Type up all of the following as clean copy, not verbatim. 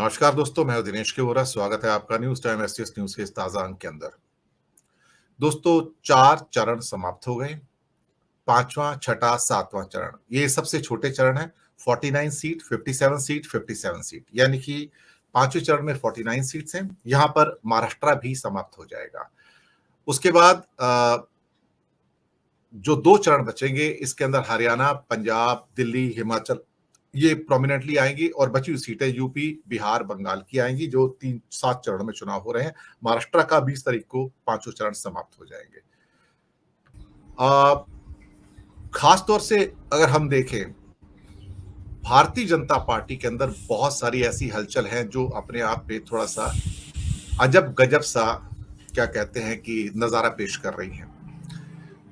नमस्कार दोस्तों, मैं हूं दिनेश के वोरा। स्वागत है आपका न्यूज टाइम एसटीएस न्यूज के इस ताजा अंक के अंदर। दोस्तों, 4 चरण समाप्त हो गए। 5वां, छठा, 7वां चरण, ये सबसे छोटे चरण है। 49 सीट, 57 सीट, 57 सीट, यानी कि 5वें चरण में 49 सीट्स हैं। यहां पर महाराष्ट्र भी समाप्त हो जाएगा। उसके बाद जो 2 चरण बचेंगे, इसके अंदर हरियाणा, पंजाब, दिल्ली, हिमाचल ये प्रोमिनेंटली आएंगी और बची हुई सीटें यूपी, बिहार, बंगाल की आएंगी, जो 7 चरणों में चुनाव हो रहे हैं। महाराष्ट्र का 20 तारीख को 5वें चरण समाप्त हो जाएंगे। खास तौर से अगर हम देखें, भारतीय जनता पार्टी के अंदर बहुत सारी ऐसी हलचल है जो अपने आप में थोड़ा सा अजब गजब सा, क्या कहते हैं, कि नजारा पेश कर रही है।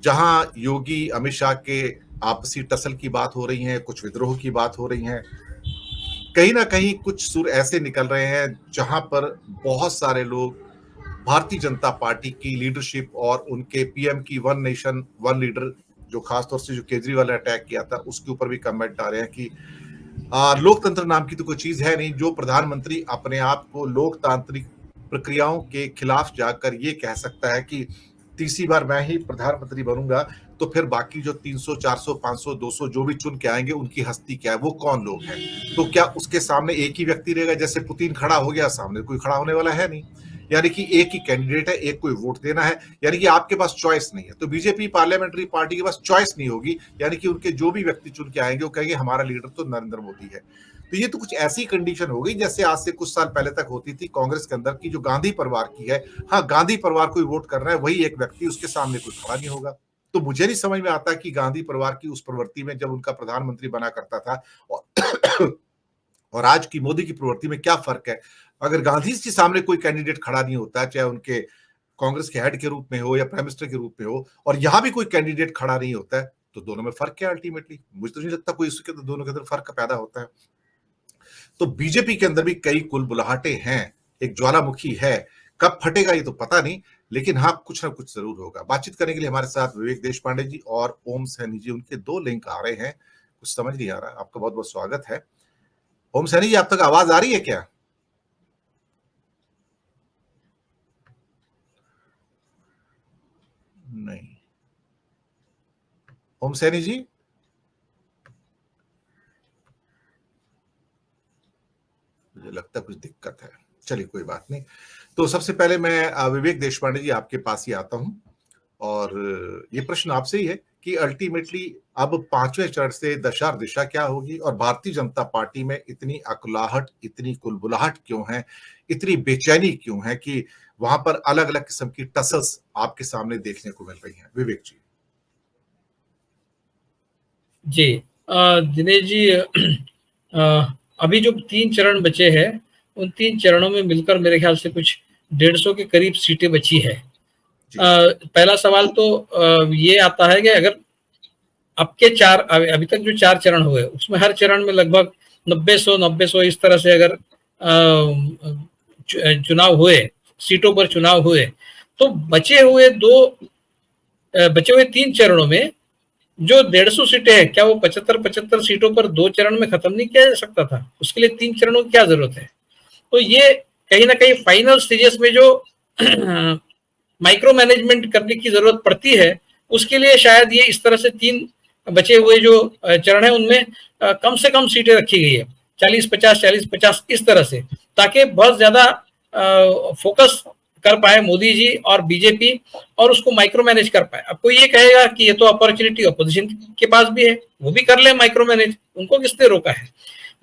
जहां योगी अमित शाह के आपसी टसल की बात हो रही है, कुछ विद्रोह की बात हो रही है, कहीं ना कहीं कुछ सुर ऐसे निकल रहे हैं जहां पर बहुत सारे लोग भारतीय जनता पार्टी की लीडरशिप और उनके पीएम की वन नेशन वन लीडर, जो खासतौर से जो केजरीवाल ने अटैक किया था, उसके ऊपर भी कमेंट आ रहे हैं कि लोकतंत्र नाम की तो कोई चीज है नहीं। जो प्रधानमंत्री अपने आप को लोकतांत्रिक प्रक्रियाओं के खिलाफ जाकर ये कह सकता है कि तीसरी बार मैं ही प्रधानमंत्री बनूंगा, तो फिर बाकी जो 300, 400, 500, 200 जो भी चुन के आएंगे, उनकी हस्ती क्या है, वो कौन लोग हैं? तो क्या उसके सामने एक ही व्यक्ति रहेगा? जैसे पुतिन खड़ा हो गया, सामने कोई खड़ा होने वाला है नहीं। यानी कि एक ही कैंडिडेट है, एक को वोट देना है, यानी कि आपके पास चॉइस नहीं है। तो बीजेपी पार्लियामेंट्री पार्टी के पास चॉइस नहीं होगी, यानी कि उनके जो भी व्यक्ति चुन के आएंगे वो कहेंगे हमारा लीडर तो नरेंद्र मोदी है। तो ये तो कुछ ऐसी कंडीशन हो गई जैसे आज से कुछ साल पहले तक होती थी कांग्रेस के अंदर की, जो गांधी परिवार की है। हाँ, गांधी परिवार कोई वोट कर रहा है, वही एक व्यक्ति, उसके सामने कोई खड़ा नहीं होगा। तो मुझे नहीं समझ में आता कि गांधी परिवार की उस प्रवृत्ति में, जब उनका प्रधानमंत्री बना करता था, और और आज की मोदी की प्रवृत्ति में क्या फर्क है। अगर गांधी जी के सामने कोई कैंडिडेट खड़ा नहीं होता, चाहे उनके कांग्रेस के हेड के रूप में हो या प्राइम मिनिस्टर के रूप में हो, और यहां भी कोई कैंडिडेट खड़ा नहीं होता है, तो दोनों में फर्क क्या है? अल्टीमेटली मुझे तो नहीं लगता कोई इसके अंदर, दोनों के अंदर फर्क पैदा होता है। तो बीजेपी के अंदर भी कई कुलबुलाहटें हैं, एक ज्वालामुखी है। कब फटेगा ये तो पता नहीं, लेकिन हाँ, कुछ ना कुछ जरूर होगा। बातचीत करने के लिए हमारे साथ विवेक देश पांडे जी और ओम सैनी जी, उनके 2 लिंक आ रहे हैं। कुछ समझ नहीं आ रहा। आपका बहुत बहुत स्वागत है। ओम सैनी जी, आप तक आवाज आ रही है क्या? नहीं। ओम सैनी जी, मुझे लगता है कुछ दिक्कत है। चलिए, कोई बात नहीं। तो सबसे पहले मैं विवेक देशपांडे जी आपके पास ही आता हूं, और ये प्रश्न आपसे ही है कि अल्टीमेटली अब 5वें चरण से दशा दिशा क्या होगी, और भारतीय जनता पार्टी में इतनी अकुलाहट, इतनी कुलबुलाहट क्यों है, इतनी बेचैनी क्यों है कि वहां पर अलग अलग किस्म की टसल्स आपके सामने देखने को मिल रही हैं? विवेक जी। जी। दिनेश जी, अभी जो 3 चरण बचे हैं, उन 3 चरणों में मिलकर मेरे ख्याल से कुछ 150 के करीब सीटें बची है। पहला सवाल तो ये आता है कि अगर आपके 4 अभी तक जो 4 चरण हुए, उसमें हर चरण में लगभग 900 इस तरह से अगर चुनाव हुए, सीटों पर चुनाव हुए, तो बचे हुए 3 चरणों में जो 150 सीटें हैं, क्या वो 75 सीटों पर 2 चरण में खत्म नहीं किया जा सकता था? उसके लिए 3 चरणों की क्या जरूरत है? तो ये कहीं ना कहीं फाइनल स्टेजेस में जो माइक्रो मैनेजमेंट करने की जरूरत पड़ती है, उसके लिए शायद ये इस तरह से 3 बचे हुए जो चरण है, उनमें कम से कम सीटें रखी गई है, 40-50 इस तरह से, ताकि बहुत ज्यादा फोकस कर पाए मोदी जी और बीजेपी, और उसको माइक्रो मैनेज कर पाए। अब कोई ये कहेगा कि ये तो अपॉर्चुनिटी अपोजिशन के पास भी है, वो भी कर ले माइक्रो मैनेज, उनको किसने रोका है?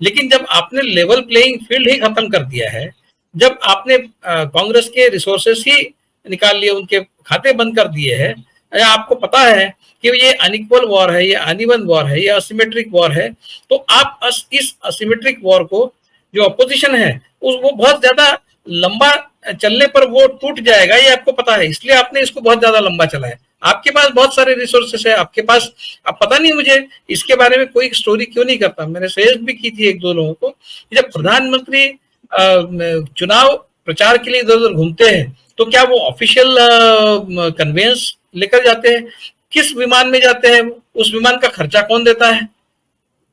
लेकिन जब आपने लेवल प्लेइंग फील्ड ही खत्म कर दिया है, जब आपने कांग्रेस के रिसोर्सेस ही निकाल लिए, उनके खाते बंद कर दिए हैं, आपको पता है कि ये अनइक्वल वॉर है, ये अनइवन वॉर है, ये असिमेट्रिक वॉर है, तो आप इस असिमेट्रिक वॉर को, जो अपोजिशन है, वो बहुत ज्यादा लंबा चलने पर वो टूट जाएगा, ये आपको पता है। इसलिए आपने इसको बहुत ज्यादा लंबा चलाया। आपके पास बहुत सारे रिसोर्सेस है आपके पास। अब पता नहीं मुझे इसके बारे में कोई स्टोरी क्यों नहीं करता। मैंने सजेस्ट भी की थी 1-2 लोगों को, जब प्रधानमंत्री चुनाव प्रचार के लिए इधर उधर घूमते हैं, तो क्या वो ऑफिशियल कन्वेंस लेकर जाते हैं? किस विमान में जाते हैं? उस विमान का खर्चा कौन देता है?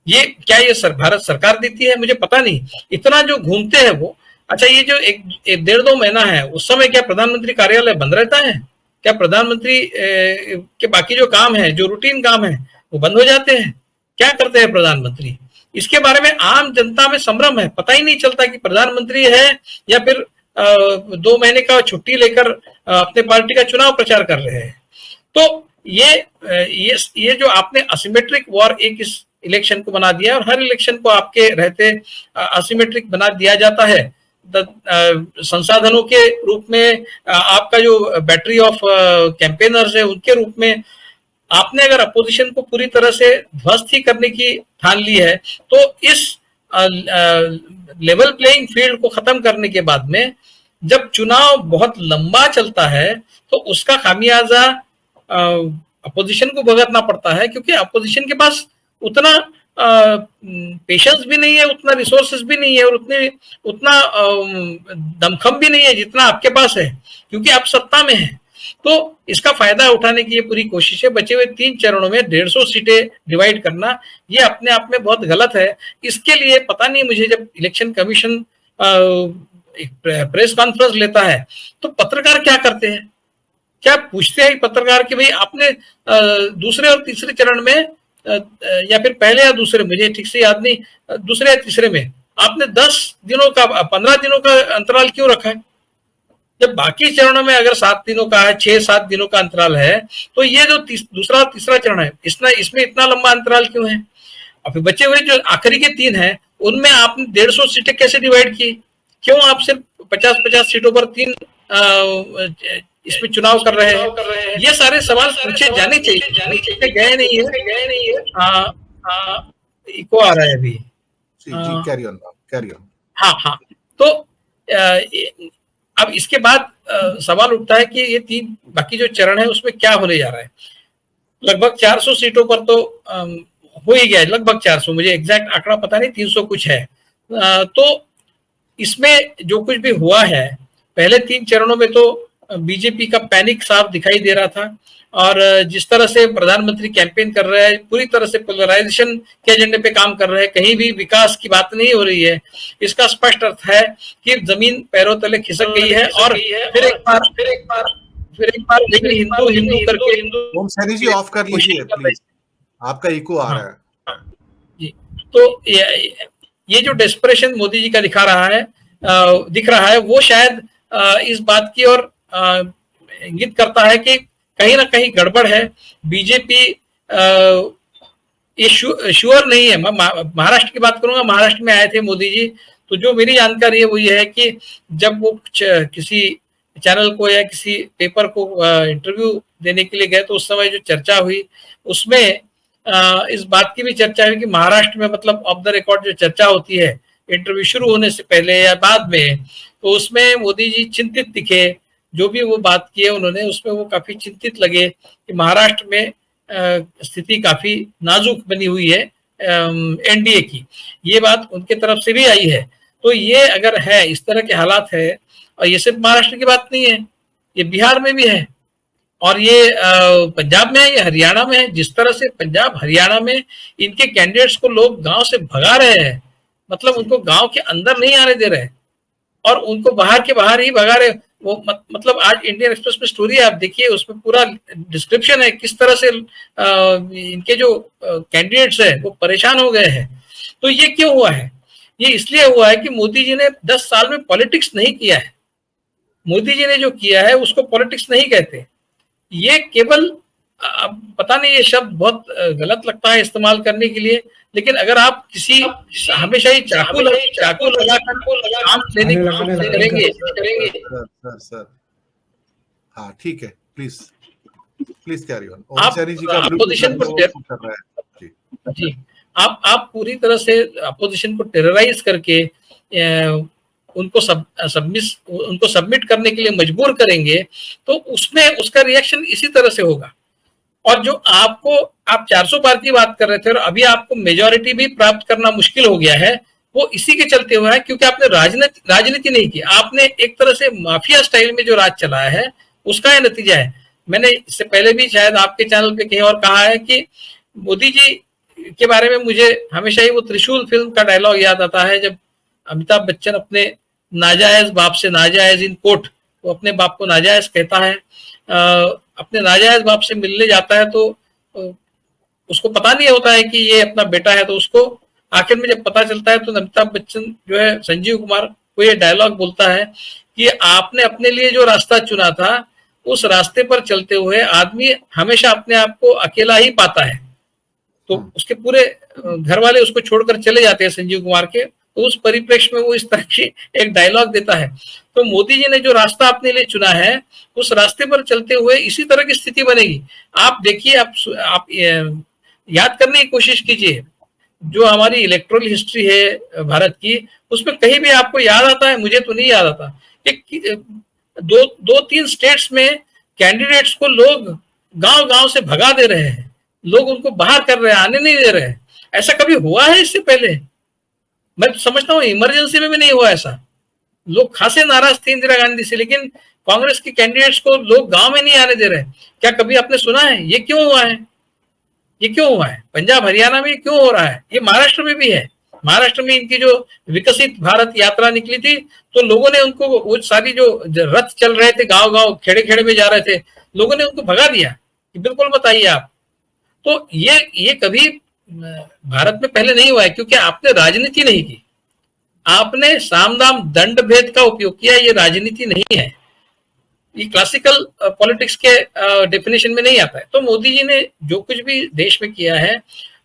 ये क्या ये भारत सरकार देती है, मुझे पता नहीं, इतना जो घूमते हैं वो। अच्छा, ये जो एक 1.5-2 महीना है, उस समय क्या प्रधानमंत्री कार्यालय बंद रहता है? क्या प्रधानमंत्री के बाकी जो काम है, जो रूटीन काम है, वो बंद हो जाते हैं? क्या करते हैं प्रधानमंत्री? इसके बारे में आम जनता में संभ्रम है, पता ही नहीं चलता कि प्रधानमंत्री है या फिर 2 महीने का छुट्टी लेकर अपने पार्टी का चुनाव प्रचार कर रहे हैं। तो ये जो आपने असिमेट्रिक वॉर एक इस इलेक्शन को बना दिया, और हर इलेक्शन को आपके रहते असिमेट्रिक बना दिया जाता है। संसाधनों के रूप में आपका जो बैटरी ऑफ कैंपेनर्स है उनके रूप में आपने अगर अपोजिशन को पूरी तरह से ध्वस्त ही करने की ठान ली है, तो इस लेवल प्लेइंग फील्ड को खत्म करने के बाद में जब चुनाव बहुत लंबा चलता है तो उसका खामियाजा अपोजिशन को भुगतना पड़ता है, क्योंकि अपोजिशन के पास उतना पेशेंस भी नहीं है, उतना रिसोर्सेस भी नहीं है, और उतना दमखम भी नहीं है जितना आपके पास है, क्योंकि आप सत्ता में हैं। तो इसका फायदा उठाने की ये पूरी कोशिश है। बचे हुए 3 चरणों में 150 सीटें डिवाइड करना, ये अपने आप में बहुत गलत है। इसके लिए पता नहीं मुझे, जब इलेक्शन कमीशन प्रेस कॉन्फ्रेंस लेता है तो पत्रकार क्या करते हैं? क्या पूछते हैं पत्रकार कि भाई आपने दूसरे और तीसरे चरण में या फिर पहले या दूसरे, मुझे ठीक से याद नहीं, दूसरे या तीसरे में आपने 10 दिनों का 15 दिनों का अंतराल क्यों रखा है? जब बाकी चरणों में अगर 7 दिनों का है, 6-7 दिनों का अंतराल है, तो ये जो दूसरा और तीसरा चरण है, इसमें इतना लंबा अंतराल क्यों है? और फिर बचे हुए जो आखिरी के 3 हैं, उनमें आपने 150 सीटें कैसे डिवाइड की? क्यों आप सिर्फ 50-50 सीटों पर 3 इसमें चुनाव कर रहे हैं? ये सारे सवाल पूछे जाने चाहिए, गए नहीं है। इको आ रहा है अभी। जी, कैरी ऑन। हाँ। तो अब इसके बाद सवाल उठता है कि ये 3 बाकी जो चरण है उसमें क्या होने जा रहा है। लगभग 400 सीटों पर तो हो ही गया है, लगभग 400, मुझे एग्जैक्ट आंकड़ा पता नहीं, 300 कुछ है। तो इसमें जो कुछ भी हुआ है, पहले 3 चरणों में तो बीजेपी का पैनिक साफ दिखाई दे रहा था, और जिस तरह से प्रधानमंत्री कैंपेन कर रहे हैं, पूरी तरह से पोलराइजेशन के एजेंडे पे काम कर रहे हैं, कहीं भी विकास की बात नहीं हो रही है। इसका स्पष्ट अर्थ है कि जमीन पैरों तले खिसक गई है, और फिर एक बार हिंदू करके ओम सैनी जी ऑफ कर लीजिए प्लीज, आपका इको आ रहा है जी। तो ये जो डेस्परेशन मोदी जी का दिख रहा है, वो शायद इस बात की ओर इंगित करता है कि कहीं ना कहीं गड़बड़ है। बीजेपी ये श्योर नहीं है। मैं महाराष्ट्र की बात करूंगा, महाराष्ट्र में आए थे मोदी जी, तो जो मेरी जानकारी है वो ये है कि जब वो किसी चैनल को या किसी पेपर को इंटरव्यू देने के लिए गए, तो उस समय जो चर्चा हुई उसमें इस बात की भी चर्चा हुई कि महाराष्ट्र में, मतलब ऑफ द रिकॉर्ड जो चर्चा होती है इंटरव्यू शुरू होने से पहले या बाद में, तो उसमें मोदी जी चिंतित दिखे। जो भी वो बात की है उन्होंने, उसमें वो काफी चिंतित लगे कि महाराष्ट्र में स्थिति काफी नाजुक बनी हुई है एनडीए की। ये बात उनके तरफ से भी आई है। तो ये अगर है, इस तरह के हालात है, और ये सिर्फ महाराष्ट्र की बात नहीं है, ये बिहार में भी है, और ये पंजाब में है, ये हरियाणा में है। जिस तरह से पंजाब हरियाणा में इनके कैंडिडेट्स को लोग गांव से भगा रहे हैं, मतलब उनको गांव के अंदर नहीं आने दे रहे, और उनको बाहर के बाहर ही भगा रहे। वो मतलब आज इंडियन एक्सप्रेस में स्टोरी है, आप देखिए, उसमें पूरा डिस्क्रिप्शन है किस तरह से इनके जो कैंडिडेट्स है वो परेशान हो गए हैं। तो ये क्यों हुआ है? ये इसलिए हुआ है कि मोदी जी ने 10 साल में पॉलिटिक्स नहीं किया है। मोदी जी ने जो किया है उसको पॉलिटिक्स नहीं कहते। ये केवल, पता नहीं ये शब्द बहुत गलत लगता है इस्तेमाल करने के लिए, लेकिन अगर आप किसी हमेशा ही चाकू लगाकर काम लेने की कोशिश करेंगे। सर हाँ ठीक है, प्लीज कैरी ऑन। आप अपोजिशन को जी, आप पूरी तरह से अपोजिशन को टेरराइज करके उनको सबमिट करने के लिए मजबूर करेंगे, तो उसमें उसका रिएक्शन इसी तरह से होगा। और जो आप 400 पार की बात कर रहे थे और अभी आपको मेजॉरिटी भी प्राप्त करना मुश्किल हो गया है, वो इसी के चलते हुआ है क्योंकि आपने राजनीति नहीं की। आपने एक तरह से माफिया स्टाइल में जो राज चलाया है उसका यह नतीजा है। मैंने इससे पहले भी शायद आपके चैनल पे कहीं और कहा है कि मोदी जी के बारे में मुझे हमेशा ही वो त्रिशूल फिल्म का डायलॉग याद आता है, जब अमिताभ बच्चन अपने नाजायज बाप से, नाजायज इन कोट, वो अपने बाप को नाजायज कहता है, अपने नाजायज बाप से मिलने जाता है तो उसको पता नहीं होता है कि ये अपना बेटा है, तो उसको आखिर में जब पता चलता है तो अमिताभ बच्चन जो है, संजीव कुमार को ये डायलॉग बोलता है कि आपने अपने लिए जो रास्ता चुना था उस रास्ते पर चलते हुए आदमी हमेशा अपने आप को अकेला ही पाता है। तो उसके पूरे घर वाले उसको छोड़कर चले जाते हैं संजीव कुमार के, तो उस परिप्रेक्ष्य में वो इस तरह की एक डायलॉग देता है। तो मोदी जी ने जो रास्ता अपने लिए चुना है उस रास्ते पर चलते हुए इसी तरह की स्थिति बनेगी। आप देखिए, आप याद करने की कोशिश कीजिए, जो हमारी इलेक्टोरल हिस्ट्री है भारत की, उसमें कहीं भी आपको याद आता है, मुझे तो नहीं याद आता, कि दो तीन स्टेट्स में कैंडिडेट्स को लोग गांव गांव से भगा दे रहे हैं, लोग उनको बाहर कर रहे हैं, आने नहीं दे रहे हैं। ऐसा कभी हुआ है इससे पहले? मैं तो समझता हूँ इमरजेंसी में भी नहीं हुआ ऐसा। लोग खासे नाराज थे इंदिरा गांधी से, लेकिन कांग्रेस के कैंडिडेट्स को लोग गांव में नहीं आने दे रहे। क्या कभी आपने सुना है ये क्यों हुआ है? ये क्यों हुआ है? पंजाब हरियाणा में क्यों हो रहा है? ये महाराष्ट्र में भी है। महाराष्ट्र में इनकी जो विकसित भारत यात्रा निकली थी, तो लोगों ने उनको, वो सारी जो रथ चल रहे थे, गांव गांव खेड़े खेड़े में जा रहे थे, लोगों ने उनको भगा दिया कि बिल्कुल बताइए आप। तो ये कभी भारत में पहले नहीं हुआ है, क्योंकि आपने राजनीति नहीं की, आपने साम दाम दंड भेद का उपयोग किया। ये राजनीति नहीं है, ये क्लासिकल पॉलिटिक्स के डेफिनेशन में नहीं आता है। तो मोदी जी ने जो कुछ भी देश में किया है,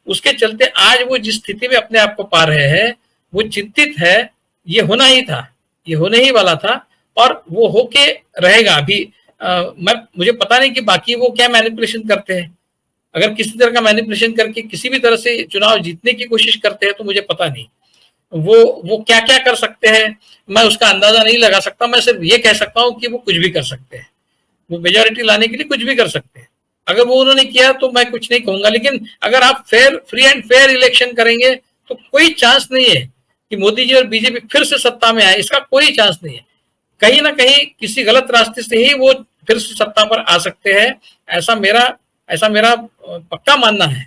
उसके चलते आज वो जिस स्थिति में अपने आप को पा रहे हैं, वो चिंतित है। ये होना ही था, ये होने ही वाला था, और वो होके रहेगा। अभी मुझे पता नहीं कि बाकी वो क्या मैनिपुलेशन करते हैं। अगर किसी तरह का मैनिपुलेशन करके किसी भी तरह से चुनाव जीतने की कोशिश करते हैं, तो मुझे पता नहीं वो क्या क्या कर सकते हैं, मैं उसका अंदाजा नहीं लगा सकता। मैं सिर्फ ये कह सकता हूँ कि वो कुछ भी कर सकते हैं, वो मेजोरिटी लाने के लिए कुछ भी कर सकते हैं। अगर वो उन्होंने किया तो मैं कुछ नहीं कहूंगा, लेकिन अगर आप फ्री एंड फेयर इलेक्शन करेंगे तो कोई चांस नहीं है कि मोदी जी और बीजेपी फिर से सत्ता में आए। इसका कोई चांस नहीं है। कहीं ना कहीं किसी गलत रास्ते से ही वो फिर से सत्ता पर आ सकते हैं, ऐसा मेरा पक्का मानना है।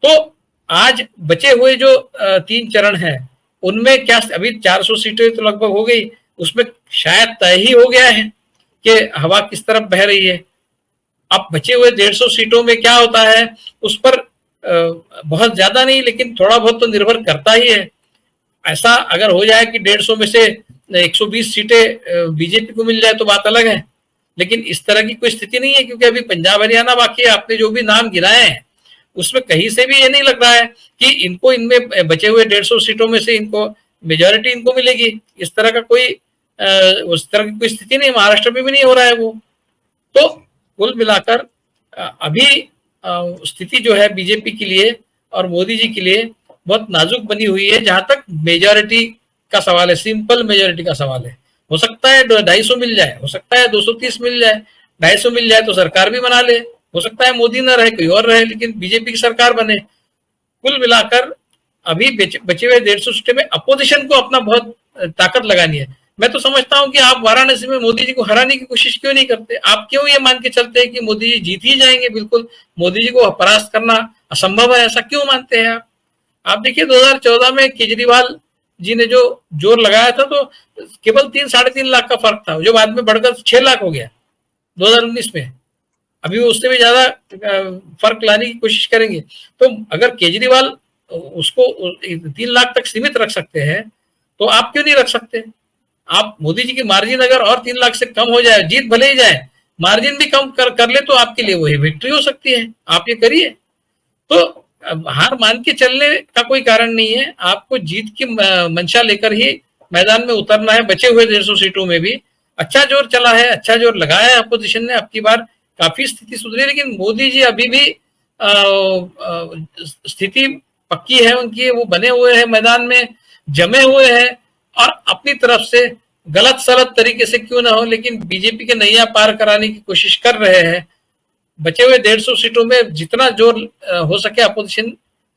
तो आज बचे हुए जो 3 चरण हैं, उनमें क्या अभी 400 सीटें तो लगभग हो गई, उसमें शायद तय ही हो गया है कि हवा किस तरफ बह रही है। अब बचे हुए 150 सीटों में क्या होता है, उस पर बहुत ज्यादा नहीं, लेकिन थोड़ा बहुत तो निर्भर करता ही है। ऐसा अगर हो जाए कि 150 में से 120 सीटें बीजेपी को मिल जाए तो बात अलग है, लेकिन इस तरह की कोई स्थिति नहीं है, क्योंकि अभी पंजाब हरियाणा बाकी है। आपने जो भी नाम गिनाए हैं उसमें कहीं से भी ये नहीं लग रहा है कि इनको, इनमें बचे हुए 150 सीटों में से इनको मेजोरिटी इनको मिलेगी। इस तरह का कोई उस तरह की कोई स्थिति नहीं, महाराष्ट्र में भी नहीं हो रहा है वो। तो कुल मिलाकर अभी स्थिति जो है बीजेपी के लिए और मोदी जी के लिए बहुत नाजुक बनी हुई है। जहां तक मेजोरिटी का सवाल है, सिंपल मेजोरिटी का सवाल है, हो सकता है 250 मिल जाए, हो सकता है 230 मिल जाए, 250 मिल जाए तो सरकार भी बना ले, हो सकता है मोदी ना रहे कोई और रहे, लेकिन बीजेपी की सरकार बने। कुल मिलाकर अभी बचे हुए 150 सीटें में अपोजिशन को अपना बहुत ताकत लगानी है। मैं तो समझता हूं कि आप वाराणसी में मोदी जी को हराने की कोशिश क्यों नहीं करते? आप क्यों ये मान के चलते हैं कि मोदी जी जीत ही जाएंगे? बिल्कुल मोदी जी को परास्त करना असंभव है, ऐसा क्यों मानते हैं आप? देखिए 2014 में केजरीवाल जी ने जो जोर लगाया था, तो केवल 3-3.5 लाख का फर्क था, जो बाद में बढ़कर 6 लाख हो गया 2019 में। अभी वो उससे भी ज्यादा फर्क लाने की कोशिश करेंगे। तो अगर केजरीवाल उसको 3 लाख तक सीमित रख सकते हैं, तो आप क्यों नहीं रख सकते? आप मोदी जी की मार्जिन अगर और 3 लाख से कम हो जाए, जीत भले ही जाए, मार्जिन भी कम कर ले, तो आपके लिए वही विक्ट्री हो सकती है। आप ये करिए। तो हार मान के चलने का कोई कारण नहीं है। आपको जीत की मंशा लेकर ही मैदान में उतरना है। बचे हुए 150 सीटों में भी अच्छा जोर चला है, अच्छा जोर लगाया है अपोजिशन ने। अब की बार काफी स्थिति सुधरी, लेकिन मोदी जी अभी भी स्थिति पक्की है उनकी, वो बने हुए हैं मैदान में, जमे हुए हैं, और अपनी तरफ से गलत सलत तरीके से क्यों ना हो, लेकिन बीजेपी के नैया पार कराने की कोशिश कर रहे हैं। बचे हुए 150 सीटों में जितना जोर हो सके अपोजिशन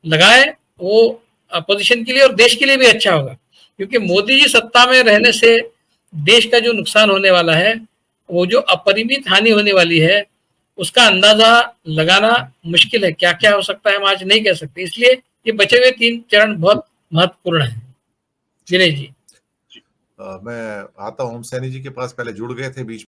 लगाए, वो अपोजिशन के लिए और देश के लिए भी अच्छा होगा। क्योंकि मोदी जी सत्ता में रहने से देश का जो नुकसान होने वाला है, वो जो अपरिमित हानि होने वाली है, उसका अंदाजा लगाना मुश्किल है, क्या-क्या हो सकता है हम आज नहीं कह सकते। इसलिए ये बचे हुए 3 चरण बहुत महत्वपूर्ण हैं। विनय जी। मैं आता हूँ, हम सैनी जी के पास पहले जुड़ गए थे बीच